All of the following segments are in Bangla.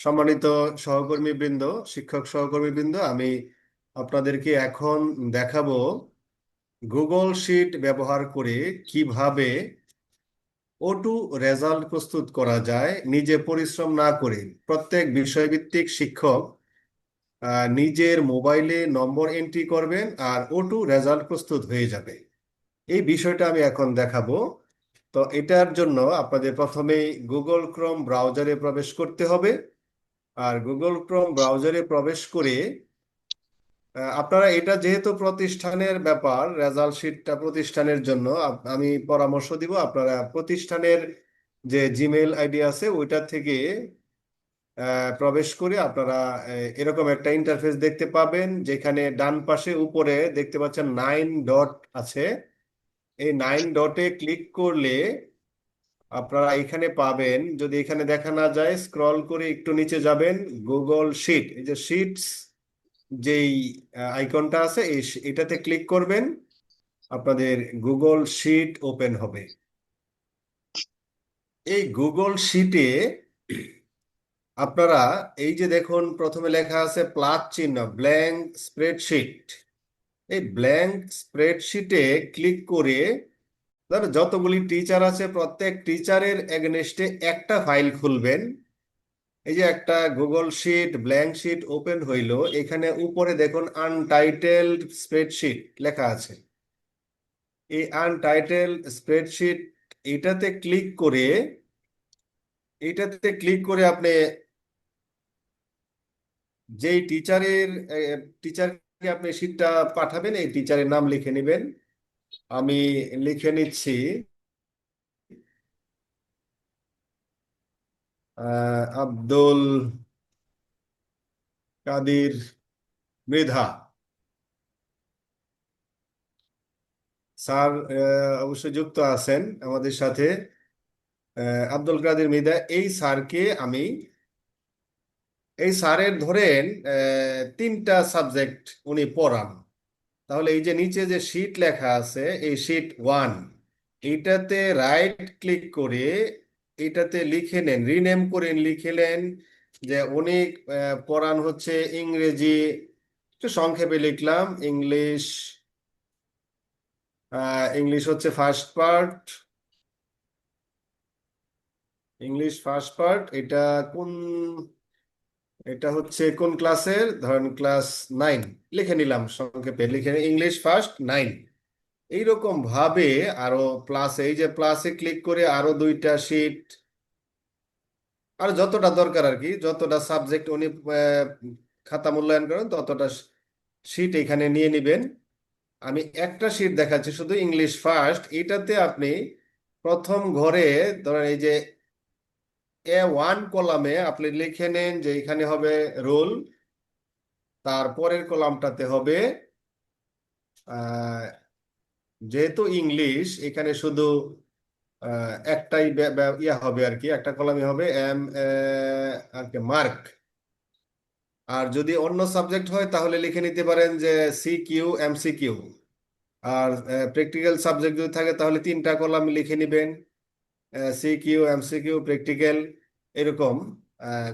সম্মানিত সহকর্মীবৃন্দ, শিক্ষক সহকর্মীবৃন্দ, আমি আপনাদেরকে এখন দেখাবো গুগল শিট ব্যবহার করে কিভাবে অটো রেজাল্ট প্রস্তুত করা যায় নিজে পরিশ্রম না করে। প্রত্যেক বিষয়ভিত্তিক শিক্ষক নিজের মোবাইলে নম্বর এন্ট্রি করবেন আর অটো রেজাল্ট প্রস্তুত হয়ে যাবে। এই বিষয়টা আমি এখন দেখাবো। তো এটার জন্য আপনাদের প্রথমেই গুগল ক্রোম ব্রাউজারে প্রবেশ করতে হবে। আর গুগল ক্রোম ব্রাউজারে প্রবেশ করে আপনারা, এটা যেহেতু প্রতিষ্ঠানের ব্যাপার, রেজাল্ট শিটটা প্রতিষ্ঠানের জন্য, আমি পরামর্শ দিব আপনারা প্রতিষ্ঠানের যে জিমেইল আইডি আছে ওইটা থেকে প্রবেশ করে আপনারা এরকম একটা ইন্টারফেস দেখতে পাবেন, যেখানে ডান পাশে উপরে দেখতে পাচ্ছেন 9 ডট আছে। এই 9 ডটে ক্লিক করলে আপনারা এখানে পাবেন, যদি এখানে দেখা না যায় স্ক্রল করে একটু নিচে যাবেন, গুগল শিট, এই যে শিটস যেই আইকনটা আছে এটাতে ক্লিক করবেন, আপনাদের গুগল শিট ওপেন হবে। এই গুগল শিটে আপনারা এই যে দেখুন, প্রথমে লেখা আছে প্লাস চিহ্ন, ব্ল্যাঙ্ক স্প্রেডশিট। এই ব্ল্যাঙ্ক স্প্রেডশিটে ক্লিক করে ধরো যতগুলি টিচার আছে প্রত্যেক টিচারের এগেনস্টে একটা ফাইল খুলবেন। এই যে একটা Google sheet blank sheet open হইলো, এখানে উপরে দেখুন আনটাইটেলড স্প্রেডশিট লেখা আছে। এই আনটাইটেল স্প্রেডশিট এটাতে ক্লিক করে আপনি যেই টিচারকে আপনি শিটটা পাঠাবেন এই টিচারের নাম লিখে নেবেন। আমি লিখে নিচ্ছি আব্দুল কাদির মৃধা স্যার। অবশ্যই যুক্ত আছেন আমাদের সাথে। আব্দুল কাদের মৃধা, এই স্যারের ধরেন 3টা সাবজেক্ট উনি পড়ান। তাহলে এই যে নিচে যে শীট লেখা আছে, এই শীট 1, এইটাতে রাইট ক্লিক করে এটাতে লিখে নেন, রিনেম করে লিখলেন যে উনি পড়ান হচ্ছে ইংরেজি। একটু সংক্ষেপে লিখলাম ইংলিশ। ইংলিশ হচ্ছে ফার্স্ট পার্ট। এটা কোন এটা হচ্ছে কোন ক্লাসের, ধরেন ক্লাস 9 লিখে নিলাম, সংক্ষেপে লিখে ইংলিশ ফার্স্ট 9। এইরকম ভাবে আরো এই যে প্লাসে ক্লিক করে আরো 2টা শিট, আর যতটা দরকার আর কি, যতটা সাবজেক্ট উনি খাতা মূল্যায়ন করেন ততটা শিট এখানে নিয়ে নেবেন। আমি একটা শিট দেখাচ্ছি শুধু ইংলিশ ফার্স্ট। এটাতে আপনি প্রথম ঘরে ধরেন এই যে A1 কলামে আপনি লিখে নেন যে এখানে হবে রোল, তারপরের কলামটাতে হবে আহ, যেহেতু ইংলিশ এখানে শুধু একটাই ইয়া হবে আর কি, একটা কলামই হবে এম আর কি মার্ক। আর যদি অন্য সাবজেক্ট হয় তাহলে লিখে নিতে পারেন যে CQ MCQ। আর প্র্যাকটিক্যাল সাবজেক্ট যদি থাকে তাহলে 3টা কলাম লিখে নিবেন, CQ MCQ প্র্যাকটিক্যাল, এরকম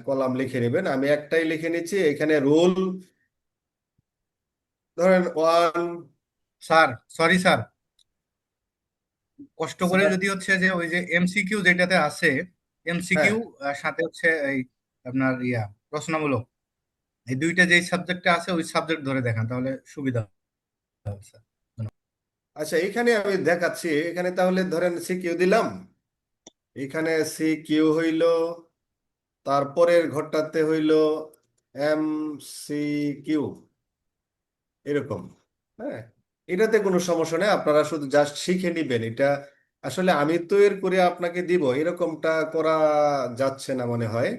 কলাম লিখে নেবেন। আমি একটাই লিখে নিচ্ছি এখানে রোল, ধরেন 1। স্যার, সরি স্যার, কষ্ট করে স্যার, যদি হচ্ছে যে ওই যে এমসিকিউ যেটাতে আছে, হ্যাঁ। এমসিকিউ সাথে হচ্ছে এই আপনার প্রশ্নমূলক, এই দুইটা যেই সাবজেক্টে আছে ওই সাবজেক্ট ধরে দেখান তাহলে সুবিধা হবে স্যার। আচ্ছা, এখানে আমি দেখাচ্ছি, এখানে তাহলে ধরেন CQ দিলাম, এখানে CQ হইল, তারপরের ঘরটাতে হইল MCQ, এরকম। হ্যাঁ, এটাতে কোনো সমস্যা নেই, আপনারা শুধু জাস্ট শিখে নিবেন। এটা আসলে আমি তৈরি করে আপনাকে দিব এরকমটা করা যাচ্ছে না মনে হয়,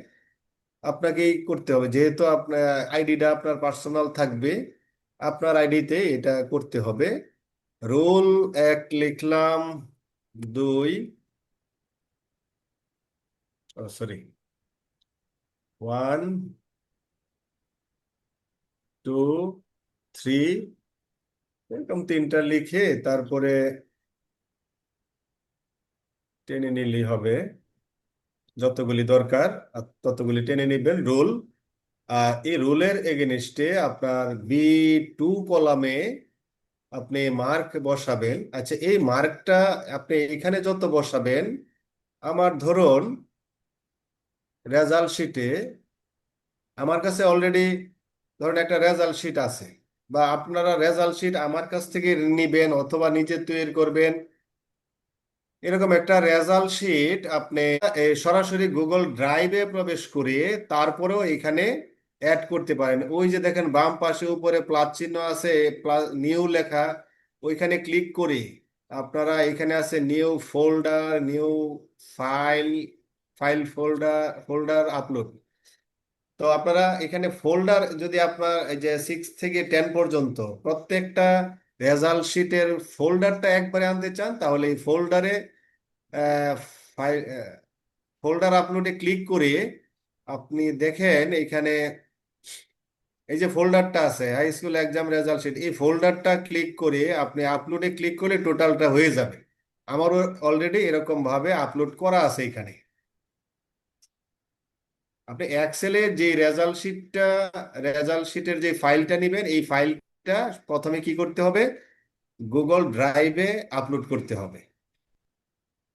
আপনাকেই করতে হবে, যেহেতু আপনার আইডিটা আপনার পার্সোনাল থাকবে, আপনার আইডিতে এটা করতে হবে। রোল 1 লিখলাম, 2, সরি, 1, 2, 3, এরকম 3টা লিখে তারপরে টেনে নিলেই হবে। যতগুলি দরকার ততগুলি টেনে নেবেন রুল। আর এই রুলের এগেনস্টে আপনার B2 কলামে আপনি মার্ক বসাবেন। আচ্ছা, এই মার্কটা আপনি এখানে যত বসাবেন, আমার ধরুন রেজাল্ট শিটে আমার কাছে অলরেডি ধরুন একটা রেজাল্ট শিট আছে, বা আপনারা রেজাল্ট শিট আমার কাছ থেকে নিবেন অথবা নিজে তৈরি করবেন। এরকম একটা রেজাল্ট শিট আপনি সরাসরি গুগল ড্রাইভে প্রবেশ করে তারপরেও এখানে অ্যাড করতে পারেন। ওই যে দেখেন বাম পাশে উপরে প্লাস চিহ্ন আছে, প্লাস নিউ লেখা, ওইখানে ক্লিক করে আপনারা এখানে আছে new folder, new file, file folder, folder upload. তো আপনারা এখানে ফোল্ডার যদি আপনার এই যে 6 থেকে 10 পর্যন্ত প্রত্যেকটা রেজাল্ট শিটের ফোল্ডারটা একবারে আনতে চান, তাহলে এই ফোল্ডারে ফোল্ডার আপলোডে ক্লিক করে আপনি দেখেন এখানে এই যে ফোল্ডারটা আছে high school exam result sheet, এই ফোল্ডারটা ক্লিক করে আপনি আপলোডে ক্লিক করলে টোটালটা হয়ে যাবে। আমারও অলরেডি এরকম ভাবে আপলোড করা আছে এখানে। আপনি এক্সেলে যে রেজাল্ট শিটের যে ফাইলটা নেবেন, এই ফাইলটা প্রথমে কি করতে হবে, গুগল ড্রাইভে আপলোড করতে হবে।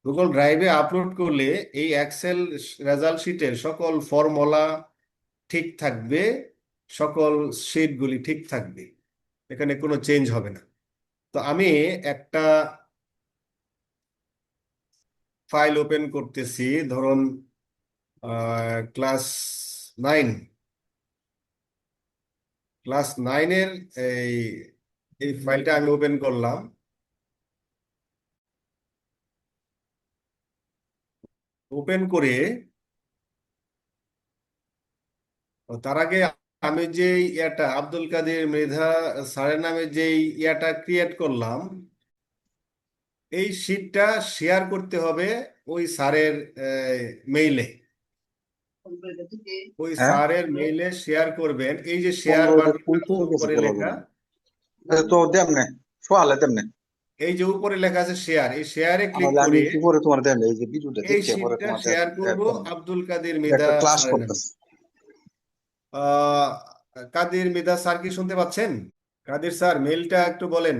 গুগল ড্রাইভে আপলোড করলে এই এক্সেল রেজাল্ট শিটের সকল ফর্মুলা ঠিক থাকবে, সকল শিটগুলি ঠিক থাকবে, এখানে কোনো চেঞ্জ হবে না। তো আমি একটা ফাইল ওপেন করতেছি, ধরুন ক্লাস 9, ক্লাস 9-এর এই এই ফাইলটা আমি ওপেন করলাম। ওপেন করে তার আগে আমি যে ইয়াটা আব্দুল কাদের মৃধা স্যারের নামে যে ইয়াটা ক্রিয়েট করলাম, এই শিটটা শেয়ার করতে হবে ওই স্যারের মেইলে। ওই হ্যাঁ স্যারের মেইলে শেয়ার করবেন। এই যে শেয়ার 15 বাটনটা কুলতে গেছে উপরে পোলা লেখা, তো দেমনে সোয়ালে দেমনে এই যে উপরে লেখা আছে শেয়ার, এই শেয়ারে ক্লিক তাহলে আমি করে একটু পরে তোমার দেন এই যে ভিডিওটা এই দেখে পরে শিটটা তোমার শেয়ার অ্যাড করব করবো আব্দুল কাদের মৃধা একটা ক্লাস স্যারের নামে। করতেছে আহ কাদের মৃধা স্যার কি শুনতে পাচ্ছেন? কাদের স্যার মেইলটা একটু বলেন।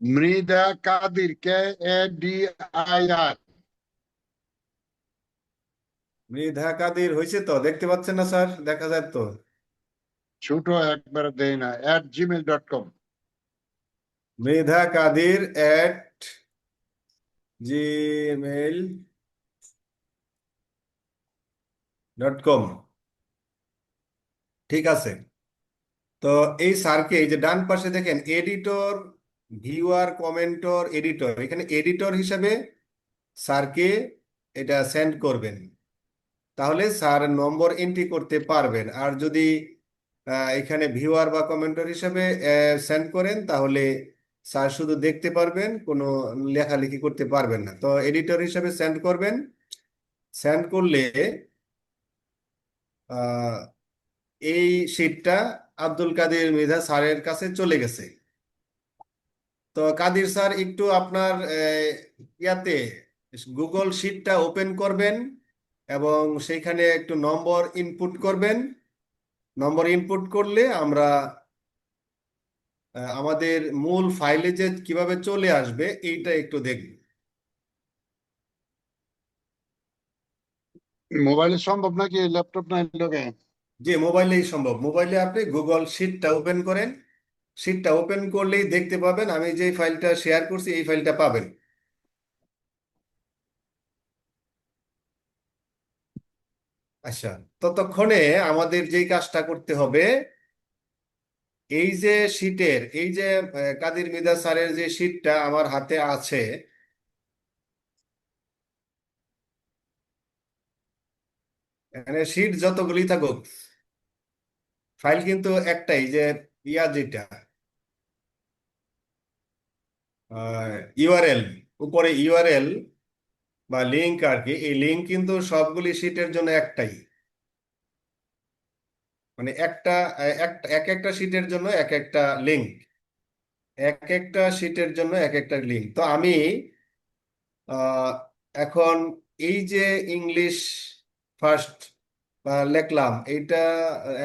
মৃদা কাদির, KADIR। মৃধা কাদের হয়েছে তো, দেখতে পাচ্ছেন না স্যার? দেখা যায় তো? ছোট একবার দেয় না, @gmail.com। মৃধা কাদের @gmail.com। ঠিক আছে। তো এই স্যারকে এই যে ডান পাশে দেখেন এডিটর, ভিউয়ার, কমেন্টর, এডিটর, এখানে এডিটর হিসাবে স্যারকে এটা সেন্ড করবেন, তাহলে স্যার নম্বর এন্ট্রি করতে পারবেন। আর যদি এখানে ভিউয়ার বা কমেন্টর হিসাবে সেন্ড করেন, তাহলে স্যার শুধু দেখতে পারবেন, কোনো লেখালেখি করতে পারবেন না। তো এডিটর হিসাবে সেন্ড করবেন। সেন্ড করলে আহ, এই শিটটা আব্দুল কাদের মৃধা স্যারের কাছে চলে গেছে। তো কাদির স্যার একটু আপনার ইয়াতে গুগল শিটটা ওপেন করবেন এবং সেইখানে একটু নম্বর ইনপুট করবেন। নম্বর ইনপুট করলে আমরা আমাদের মূল ফাইলে যে কিভাবে চলে আসবে এইটা একটু দেখব। মোবাইলে সম্ভব নাকি, ল্যাপটপ নাই লোকে? যে মোবাইলেই সম্ভব, মোবাইলে আপনি গুগল শিটটা ওপেন করেন, শিটটা ওপেন করলেই দেখতে পাবেন আমি যে ফাইলটা শেয়ার করছি এই ফাইলটা পাবেন। আচ্ছা, ততক্ষণে আমাদের যেই কাজটা করতে হবে, এই যে শিটের এই যে কাদের মিদা স্যারের যে শিটটা আমার হাতে আছে, এখানে শিট যতগুলি থাকুক, ফাইল কিন্তু একটাই, যে ইয়া যেটা ইউআরএল, উপরে ইউআরএল বা লিঙ্ক আর কি, এই লিঙ্ক কিন্তু সবগুলি শিটের জন্য একটাই, মানে একটা এক একটা শিটের জন্য এক একটা লিঙ্ক, এক একটা শিটের জন্য এক একটা লিঙ্ক। তো আমি আহ, এখন এই যে ইংলিশ ফার্স্ট লিখলাম, এইটা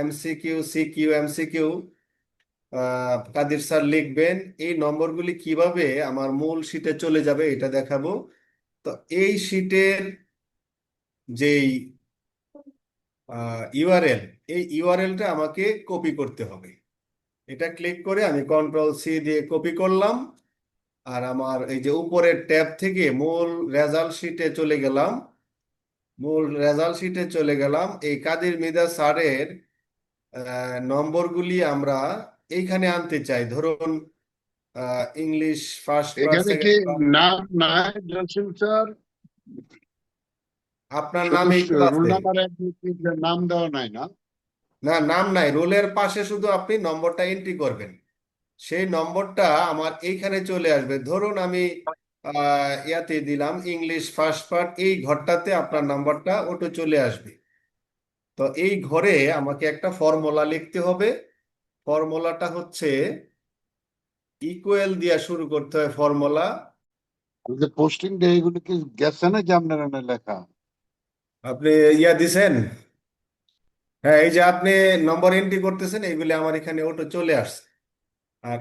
এমসিকিউ, সিকিউ, এমসিকিউ কাদের স্যার লিখবেন। এই নম্বরগুলি কিভাবে আমার মূল শিটে চলে যাবে এটা দেখাবো। তো এই শিটের যেই ইউআরএল, এই ইউআরএলটা আমাকে কপি করতে হবে। এটা ক্লিক করে আমি কন্ট্রোল সি দিয়ে কপি করলাম, আর আমার এই যে উপরের ট্যাব থেকে মূল রেজাল্ট শিটে চলে গেলাম। মূল রেজাল্ট শিটে চলে গেলাম। এই কাদের মৃধা স্যারের নম্বরগুলি আমরা এইখানে আনতে চাই। ধরুন ইংলিশ ফার্স্ট পার্ট, এখানে কি সেকেন্ড পার্ট, নাম নাই জসিম স্যার? আপনার শুধু নামেই তো রোল আছে। নাম্বার নাম দেওয়া নাই না? না, নাম নাই, রোলের পাশে শুধু আপনি নম্বরটা এন্ট্রি করবেন। সেই নম্বরটা আমার এইখানে চলে আসবে। ধরুন আমি ইয়াতে দিলাম ইংলিশ ফার্স্ট পার্ট, এই ঘরটাতে আপনার নাম্বারটা ওটা চলে আসবে। তো এই ঘরে আমাকে একটা ফর্মুলা লিখতে হবে। ফর্মুলাটা হচ্ছে ইকুয়াল দিয়ে শুরু করতে হয় ফর্মুলা। যে পোস্টিং ডে এগুলো কি গেছে নাকি আপনার এনে লেখা? আপনি ইয়া দিছেন? হ্যাঁ, এই যে আপনি নম্বর এন্ট্রি করতেছেন, এইগুলি আমার এখানে ওটা চলে আসছে। আর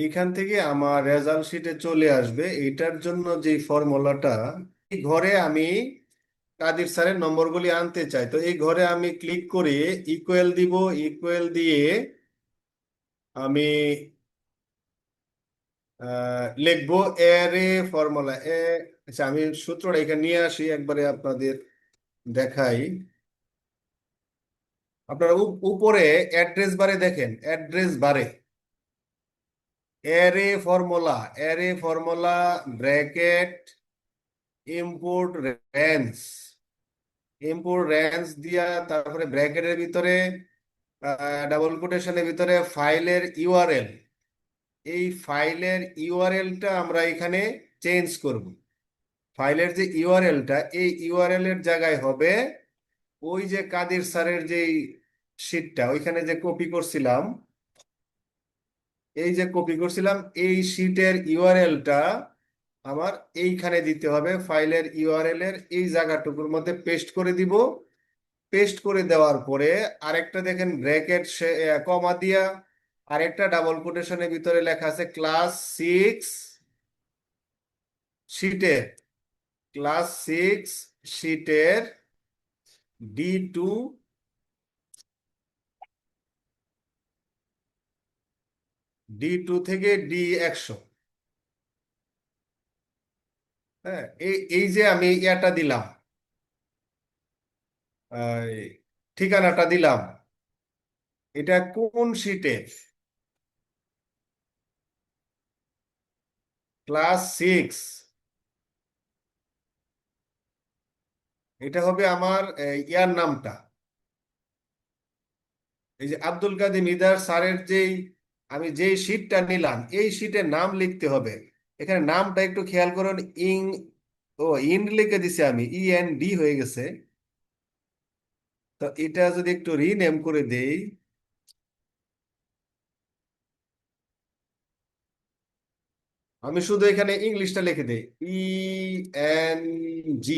এইখান থেকে আমার রেজাল্ট শিটে চলে আসবে। এইটার জন্য যে ফর্মুলাটা, এই ঘরে আমি কাদির স্যারের নম্বরগুলি আনতে চাই। তো এই ঘরে আমি ক্লিক করে ইকুয়াল দিব। ইকুয়াল দিয়ে আমি লিখবো এরে ফর্মুলা এ। আচ্ছা, আমি সূত্রটা এখানে নিয়ে আসি, একবারে আপনাদের দেখাই। আপনারা উপরে অ্যাড্রেস বারে দেখেন, অ্যাড্রেস বারে এরে formula bracket import range. Import range দিয়া তারপরে ব্র্যাকেটের ভিতরে ডাবল কোটেশনের ভিতরে ফাইলের ইউআরএল। এই ফাইলের ইউআরএলটা আমরা এখানে চেঞ্জ করব। ফাইলের যে ইউআরএলটা, এই ইউআরএল এর জায়গায় হবে ওই যে কাদির স্যারের যে শিটটা ওইখানে যে কপি করছিলাম, এই যে কপি করছিলাম, এই শিটের ইউআরএলটা আমার এইখানে দিতে হবে। ফাইলের ইউআরএল এর এই জায়গাটুকুর মধ্যে পেস্ট করে দিব। পেস্ট করে দেওয়ার পরে আরেকটা দেখেন ব্র্যাকেট কমা দিয়া আরেকটা ডাবল কোটেশনের ভিতরে লেখা আছে শিটের ক্লাস 6 শিটের D2, D2 থেকে D100। হ্যাঁ, এই যে আমি ইয়াটা দিলাম, এই ঠিকানাটা দিলাম, এটা কোন শিটের? ক্লাস 6। এটা হবে আমার ইয়ার নামটা। এই যে আব্দুল কাদের নিদার স্যারের আমি যেই শিটটা নিলাম, এই শিটের নাম লিখতে হবে। এখানে নামটা একটু খেয়াল করুন। ইং ও ইন লিখে দিছি আমি, END হয়ে গেছে। তো এটা যদি একটু রিনেম করে দেই, আমি শুধু এখানে ইংলিশটা লিখে দেই, ENG,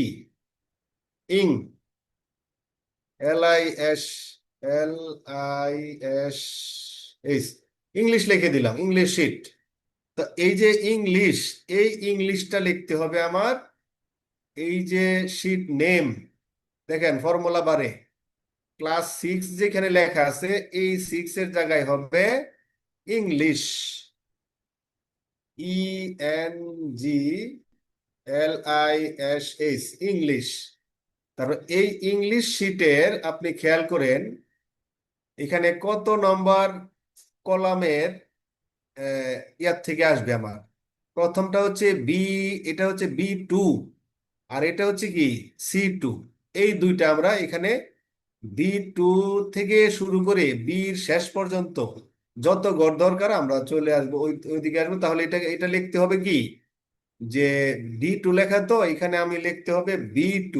ইং, LIS, LIS, ইংলিশ লিখে দিলাম, ইংলিশ শিট। তো এই যে ইংলিশ, এই ইংলিশটা লিখতে হবে আমার। এই যে শিট নেম দেখেন ফর্মুলা বারে ক্লাস 6 যেখানে লেখা আছে, এই 6 এর জায়গায় হবে ইংলিশ, ENGLISH, ইংলিশ। তারপর এই ইংলিশ শিটের আপনি খেয়াল করেন এখানে কত নম্বর কলামের ইয়ার থেকে আসবে আমার। প্রথমটা হচ্ছে বি, এটা হচ্ছে B2, আর এটা হচ্ছে কি C2। এই দুইটা আমরা এখানে B2 থেকে শুরু করে বির শেষ পর্যন্ত যত ঘর দরকার আমরা চলে আসবো, ওইদিকে আসবো। তাহলে এটা এটা লিখতে হবে কি, যে D2 লেখা, তো এখানে আমি লিখতে হবে B2।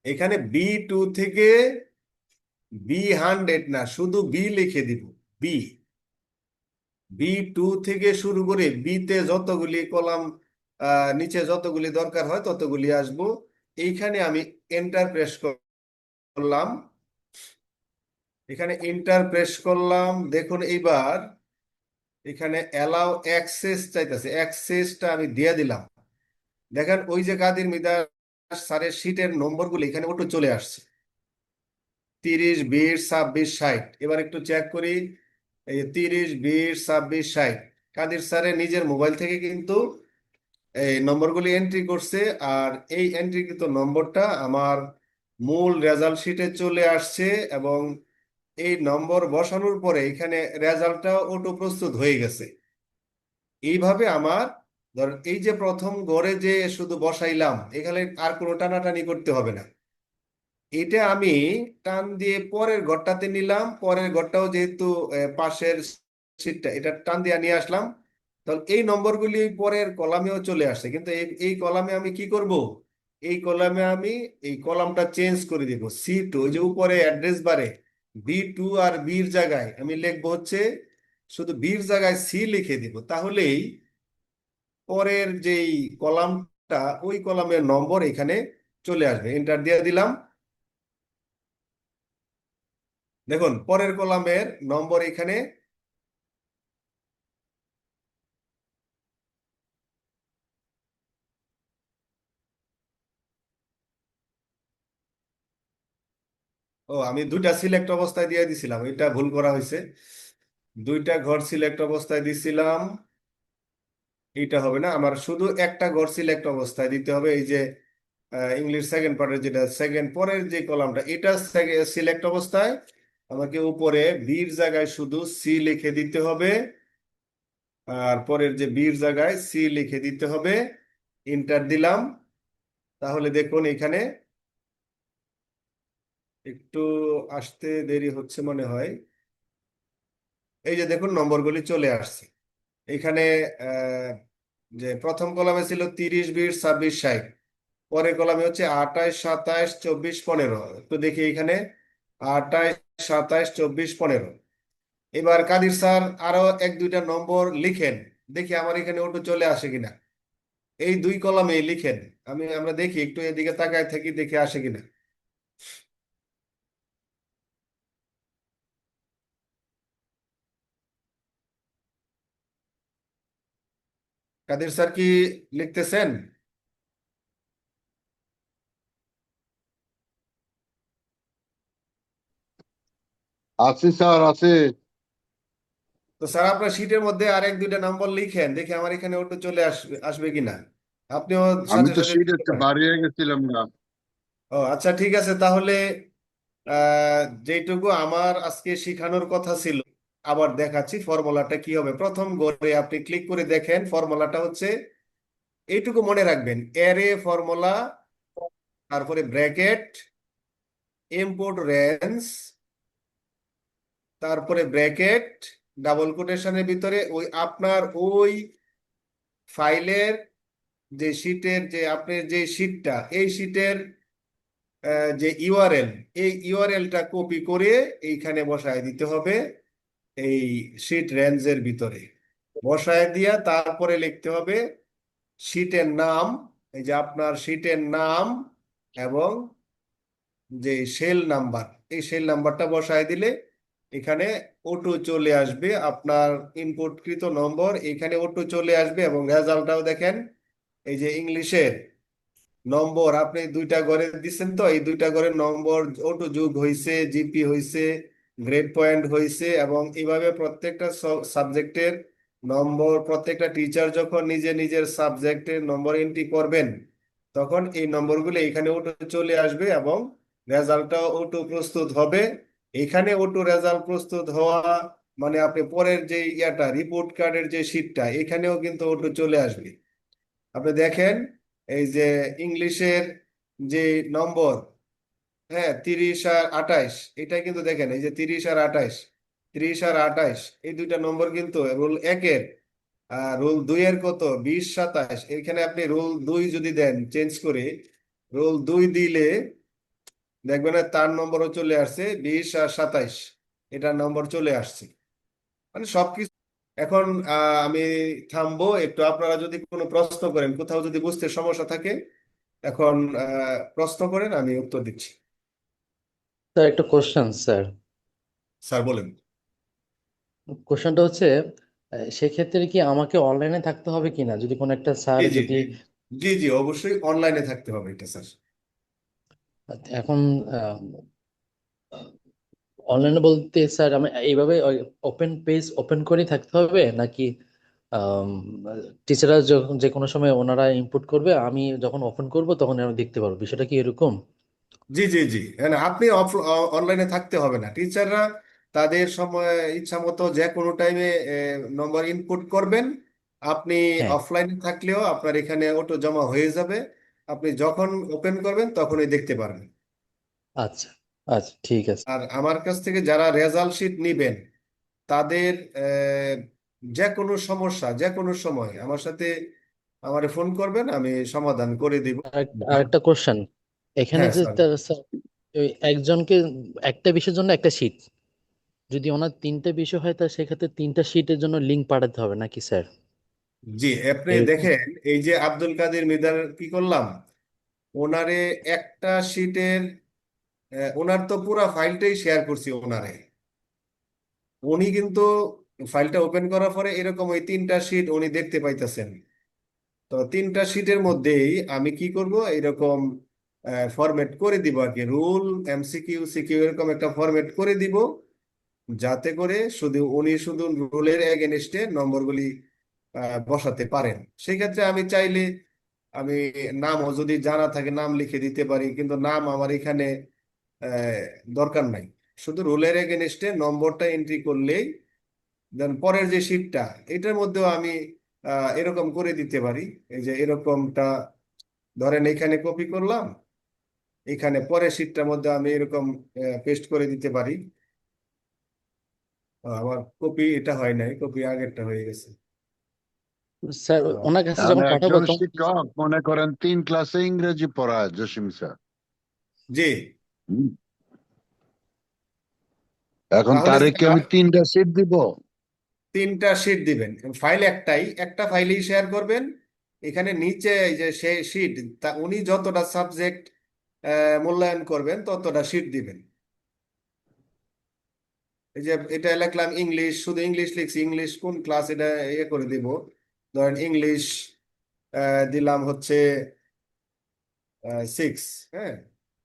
এখানে B2 থেকে B100 না, শুধু বি লিখে দিব, বি। B2 থেকে শুরু করে বিতে যতগুলি কলাম নিচে যতগুলি দরকার হয় ততগুলি আসবো। এইখানে আমি এন্টার প্রেস করলাম, এখানে এন্টার প্রেস করলাম। দেখুন এইবার এখানে অ্যালাউ অ্যাক্সেস চাইতেছে, অ্যাক্সেসটা আমি দিয়ে দিলাম। দেখেন ওই যে কাদের মিদার স্যারের শীটের নম্বরগুলো এখানে ওটা চলে আসছে, 30, 20, 26, 60। এবার একটু চেক করি, এই 30, 20, 26, 60 কাদের স্যারের নিজের মোবাইল থেকে কিন্তু এই নম্বরগুলি এন্ট্রি করছে। আর এই এন্ট্রিকৃত নম্বরটা আমার মূল রেজাল্ট শিটে চলে আসছে, এবং এই নম্বর বসানোর পরে এখানে রেজাল্টটা অটো প্রস্তুত হয়ে গেছে। এইভাবে আমার ধর এই যে প্রথম ঘরে যে শুধু বসাইলাম, এখানে আর কোনো টানাটানি করতে হবে না। এটা আমি টান দিয়ে পরের ঘরটাতে নিলাম, পরের ঘরটাও যেহেতু পাশের সিটটা, এটা টান দিয়ে নিয়ে আসলাম। তাহলে এই নম্বরগুলি পরের কলামেও চলে আসছে, কিন্তু এই কলামে আমি কি করব, এই কলামে আমি এই কলামটা চেঞ্জ করে দিব। C2, ওই যে উপরে অ্যাড্রেস বারে B2 আর বির জায়গায় আমি লিখবো হচ্ছে শুধু বির জায়গায় C লিখে দিব। তাহলেই পরের যেই কলামটা ওই কলামের নম্বর এখানে চলে আসবে। এন্টার দিয়ে দিলাম, দেখুন পরের কলামের নম্বর এখানে। ও, আমি দুইটা সিলেক্ট অবস্থায় দিয়ে দিছিলাম, এটা ভুল করা হয়েছে। দুইটা ঘর সিলেক্ট অবস্থায় দিছিলাম, এইটা হবে না, আমার শুধু একটা ঘর সিলেক্ট অবস্থায় দিতে হবে। এই যে ইংলিশ সেকেন্ড পার্টের যেটা সেকেন্ড পরের যে কলামটা, এটা সিলেক্ট অবস্থায় আমাকে উপরে বির জায়গায় শুধু সি লিখে দিতে হবে, আর পরের যে বির জায়গায় সি লিখে দিতে হবে। এন্টার দিলাম, তাহলে দেখুন এখানে একটু আসতে দেরি হচ্ছে মনে হয়। এই যে দেখুন নম্বরগুলি চলে আসছে এখানে। আহ, যে প্রথম কলামে ছিল 30, 20, 26, 60, পরের কলামে হচ্ছে 28, 27, 24, 15। একটু দেখি এখানে 28, 27, 24, 15। এবার কাদির স্যার আরো এক দুইটা নম্বর লিখেন, দেখি আমার এখানে ওটা চলে আসে কিনা। এই দুই কলামে লিখেন, আমরা দেখি একটু এদিকে তাকায় থাকি, দেখে আসে কিনা। কাদির স্যার কি লিখতেছেন? আছে স্যার, আছে। তো স্যার আপনার শীটের মধ্যে আর এক দুইটা নম্বর লিখেন, দেখি আমার এখানে ওটা চলে আসবে আসবে কিনা। আপনিও আমি সাথে তো সাথে সিট দেখতে একটু পারেন। বাড়িয়ে গেছিলাম না। ও আচ্ছা, ঠিক আছে তাহলে। যেটুকু আমার আজকে শেখানোর কথা ছিল আবার দেখাচ্ছি ফর্মুলাটা কি হবে। প্রথম ঘরে আপনি ক্লিক করে দেখেন, ফর্মুলাটা হচ্ছে এইটুকু মনে রাখবেন, অ্যারে ফর্মুলা, তারপরে ব্র্যাকেট, ইম্পোর্ট রেঞ্জ, তারপরে ব্র্যাকেট, ডাবল কোটেশনের ভিতরে ওই আপনার ওই ফাইলের যে শীটের যে আপনার যে শীটটা, এই শীটের যে ইউআরএল, এই ইউআরএলটা কপি করে এইখানে বসায় দিতে হবে। এই শীট রেঞ্জের ভিতরে বসায় দিয়া তারপরে লিখতে হবে শীটের নাম, এই যে আপনার শীটের নাম এবং যে সেল নাম্বার, এই সেল নাম্বারটা বসায় দিলে এখানে অটো চলে আসবে। আপনার ইনপুটকৃত নম্বর এখানে অটো চলে আসবে, এবং রেজাল্টটাও দেখেন এই যে ইংলিশের নম্বর আপনি দুইটা ঘরে দিচ্ছেন, তো এই দুইটা ঘরের নম্বর অটো যোগ হয়েছে, জিপি হয়েছে, গ্রেড পয়েন্ট হয়েছে। এবং এইভাবে প্রত্যেকটা সাবজেক্টের নম্বর, প্রত্যেকটা টিচার যখন নিজে নিজের সাবজেক্টের নম্বর এন্ট্রি করবেন, তখন এই নম্বরগুলো এখানে অটো চলে আসবে এবং রেজাল্টটা অটো প্রস্তুত হবে। এখানে অটো রেজাল্ট প্রস্তুত হওয়া মানে আপনি পরের যে ইয়াটা রিপোর্ট কার্ডের যে শীটটা, এখানেও কিন্তু অটো চলে আসবে। আপনি দেখেন এই যে ইংলিশের যে নম্বর, হ্যাঁ 30 আর 28, এটা কিন্তু দেখেন এই যে 30 আর 28, 30 আর 28 এই দুইটা নম্বর কিন্তু রুল 1-এর। আর রুল 2-এর কত 20, 27, এখানে আপনি রুল 2 যদি দেন চেঞ্জ করে, রুল 2 দিলে দেখবেন তার নম্বরও চলে আসছে 20 আর 27, এটার নম্বর চলে আসছে। মানে সবকিছু এখন আমি থামবো একটু, আপনারা যদি কোনো প্রশ্ন করেন, কোথাও যদি বুঝতে সমস্যা থাকে এখন প্রশ্ন করেন, আমি উত্তর দিচ্ছি। স্যার একটা কোশ্চেন স্যার। স্যার বলেন। কোশ্চেনটা হচ্ছে সেক্ষেত্রে কি আমাকে অনলাইনে থাকতে হবে কিনা যদি কোনো একটা স্যার জি জি যদি জি, জি জি, অবশ্যই অনলাইনে থাকতে হবে এটা স্যার। এখন অনলাইনে বলতে স্যার আমি এইভাবে ওপেন পেজ ওপেন করে থাকতে হবে নাকি টিচাররা যখন যে কোনো সময় ওনারা ইনপুট করবে আমি যখন ওপেন করব তখন আমি দেখতে পারবো, বিষয়টা কি এরকম? জি জি জি, হ্যাঁ, আপনি অনলাইনে থাকতে হবে না। টিচাররা তাদের সময় ইচ্ছা মতো যে কোনো টাইমে নম্বর ইনপুট করবেন। আপনি হ্যাঁ। অফলাইনে থাকলেও আপনার এখানে অটো জমা হয়ে যাবে। আপনি যখন ওপেন করবেন তখনই দেখতে পারবেন। আচ্ছা আচ্ছা, ঠিক আছে। আর আমার কাছ থেকে যারা রেজাল্ট শিট নিবেন তাদের যে কোনো সমস্যা যে কোনো সময় আমার সাথে আমারে ফোন করবেন, আমি সমাধান করে দিব। আরেকটা কোশ্চেন, এখানে হ্যাঁ যে স্যার। স্যার ওই একজনকে একটা বিষয়ের জন্য একটা শীট, যদি ওনার তিনটে বিষয় হয় তা সেক্ষেত্রে তিনটা শীটের জন্য লিঙ্ক পাঠাতে হবে নাকি স্যার? জি, আপনি এরকম? দেখেন এই যে আব্দুল কাদের মিদার কি করলাম, ওনারে একটা শিটের ওনার তো পুরা ফাইলটাই শেয়ার করছি ওনারে। উনি কিন্তু ফাইলটা ওপেন করার পরে এরকম ওই তিনটা শিট উনি দেখতে পাইতেছেন। তো তিনটা শিটের মধ্যেই আমি কি করব, এরকম ফরম্যাট করে দিব আর কি, রুল এমসিকিউ সিকিউ এরকম একটা ফরম্যাট করে দিব, যাতে করে উনি শুধু রুলের এগেনস্টে নম্বরগুলি বসাতে পারেন। সেই ক্ষেত্রে আমি চাইলে আমি নামও যদি জানা থাকে নাম লিখে দিতে পারি, কিন্তু নাম আমার এখানে আহ, দরকার নাই। শুধু রুলের এগেনস্টে নম্বরটা এন্ট্রি করলেই দেন পরের যে শিটটা এটার মধ্যেও আমি এরকম করে দিতে পারি। এই যে এরকমটা ধরেন এখানে কপি করলাম, এখানে পরের শিটটার মধ্যে আমি এরকম পেস্ট করে দিতে পারি। আমার কপি এটা হয় নাই, কপি আগেরটা হয়ে গেছে। স্যার আহ, ওনার কাছে এখন যখন পাঠাবো একজন তখন শিক্ষক মনে করেন 3 ক্লাসে ইংরেজি পড়ায় জসিম স্যার। জি, হুম। এখন তাহলে তারে কি স্যার আমি 3টা সিট দিব? তিনটা শিট দিবেন, ফাইল একটাই, একটা ফাইলেই শেয়ার করবেন। এখানে নিচে এই যে সেই শিট, তা উনি যতটা সাবজেক্ট মূল্যায়ন করবেন ততটা শিট দিবেন। এই যে এটা লিখলাম ইংলিশ, শুধু ইংলিশ লিখছি, ইংলিশ কোন ক্লাস এটা ইয়ে করে দিব। ধরেন ইংলিশ দিলাম হচ্ছে 6, হ্যাঁ,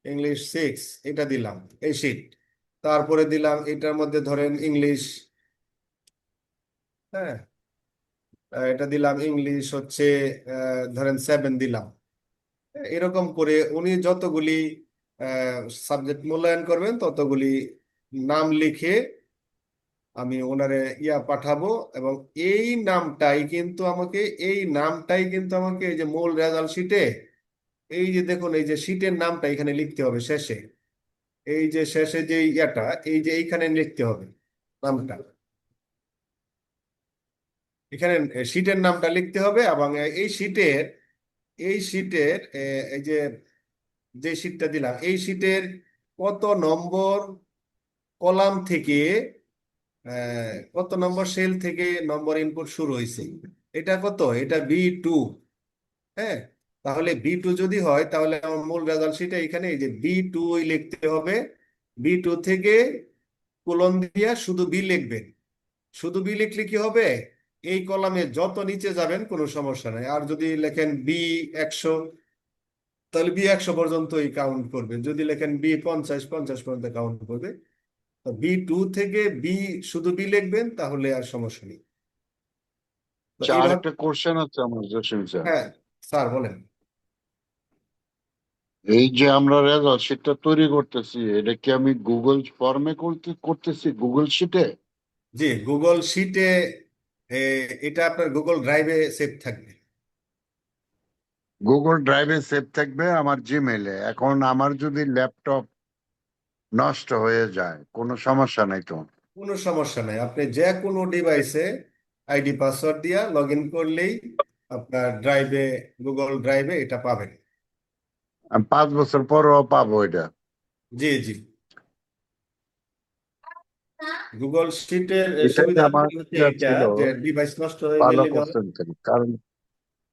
ইংলিশ 6 এটা দিলাম এই শিট। তারপরে দিলাম এটার মধ্যে ধরেন ইংলিশ, হ্যাঁ, এটা দিলাম ইংলিশ হচ্ছে ধরেন 7 দিলাম। এরকম করে উনি যতগুলি সাবজেক্ট মূল্যায়ন করবেন ততগুলি নাম লিখে আমি ওনারে পাঠাবো। এবং এই নামটাই কিন্তু আমাকে এই নামটাই কিন্তু আমাকে এই যে মূল রেজাল্ট শিটে, এই যে দেখুন এই যে শিটের নামটা এখানে লিখতে হবে শেষে। এই যে শেষে যে এই যে এইখানে লিখতে হবে নামটা, এখানে শিটের নামটা লিখতে হবে। এবং এই শিটের এই যে শিটটা দিলাম এই শিটের কত নম্বর কলাম থেকে কত নম্বর সেল থেকে নম্বর ইনপুট শুরু হয়েছে, এটা কত, এটা B2। হ্যাঁ, তাহলে B2 যদি হয় তাহলে আমার মূল রেজাল্ট শিটে এখানে এই যে B2 লিখতে হবে। B2 থেকে কোলন দিয়া শুধু বি লিখবেন। শুধু বি লিখলে কি হবে, এই কলামে যত নিচে যাবেন কোনো সমস্যা নাই। আর যদি লেখেন B100 তাহলে B100 পর্যন্তই কাউন্ট করবে, যদি লেখেন B50 50 পর্যন্ত কাউন্ট করবে। B2 থেকে শুধু বি লিখবেন তাহলে আর সমস্যা নেই। তো আচ্ছা, এইভাবে। আরেকটা কোশ্চেন আছে আমার জসিম স্যার। হ্যাঁ স্যার বলেন। এই যে আমরা রেজাল্ট শিটটা তৈরি করতেছি, এটা কি আমি গুগল ফর্মে করতেছি গুগল শিটে? জি, গুগল শিটে এটা আপনার গুগল ড্রাইভে সেভ থাকবে। গুগল ড্রাইভে সেভ থাকবে আমার জিমেইলে। এখন আমার যদি ল্যাপটপ নষ্ট হয়ে যায় কোনো সমস্যা নাই তো? কোনো সমস্যা নাই, আপনি যে কোনো ডিভাইসে আইডি পাসওয়ার্ড দিয়া লগ ইন করলেই আপনার ড্রাইভে, গুগল ড্রাইভে এটা পাবেন। আমি 5 বছর পরও পাবো এটা? জি জি। গুগল শিটের এটাই সুবিধা আমার হচ্ছে ইচ্ছা এটা ছিল, যে ডিভাইস নষ্ট হয়ে ভালো গেলে ধরো করছেন তিনি। কারণ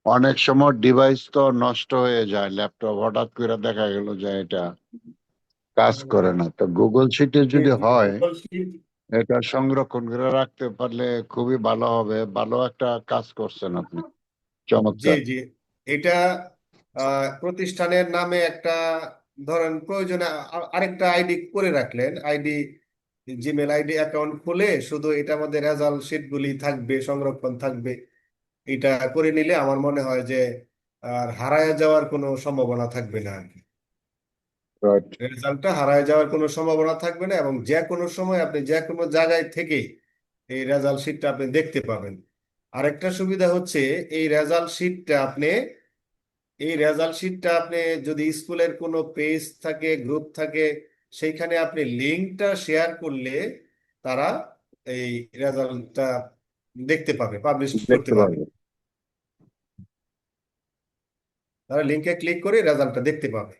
অনেক সময় ডিভাইস তো নষ্ট হয়ে যায়, ল্যাপটপ হঠাৎ করে দেখা গেল যে এটা কাজ করে না, তো গুগল শিটে যদি হয় গুগল শিট, এটা সংরক্ষণ করে রাখতে পারলে খুবই ভালো হবে। ভালো একটা কাজ করছেন আপনি, জি চমৎকার। জি, এটা প্রতিষ্ঠানের নামে একটা, ধরেন প্রয়োজনে আরেকটা আইডি করে রাখলেন, আইডি জিমেল আইডি অ্যাকাউন্ট খুলে শুধু এটার মধ্যে রেজাল্ট শিটগুলি থাকবে, সংরক্ষণ থাকবে। এটা করে নিলে আমার মনে হয় যে আর হারায় যাওয়ার কোনো সম্ভাবনা থাকবে না আর কি। রাইট। রেজাল্টটা হারায় যাওয়ার কোনো সম্ভাবনা থাকবে না, এবং যে কোনো সময় আপনি যে কোনো জায়গায় থেকে এই রেজাল্ট শিটটা আপনি দেখতে পাবেন। আরেকটা সুবিধা হচ্ছে এই রেজাল্ট শিটটা আপনি এই রেজাল্ট শিটটা আপনি যদি স্কুলের কোনো পেজ থাকে, গ্রুপ থাকে, সেইখানে আপনি লিঙ্কটা শেয়ার করলে তারা এই রেজাল্টটা দেখতে পাবে, পাবলিশ করতে দেখতে পারবে। পাবো। তারা লিঙ্কে ক্লিক করে রেজাল্টটা দেখতে পাবে।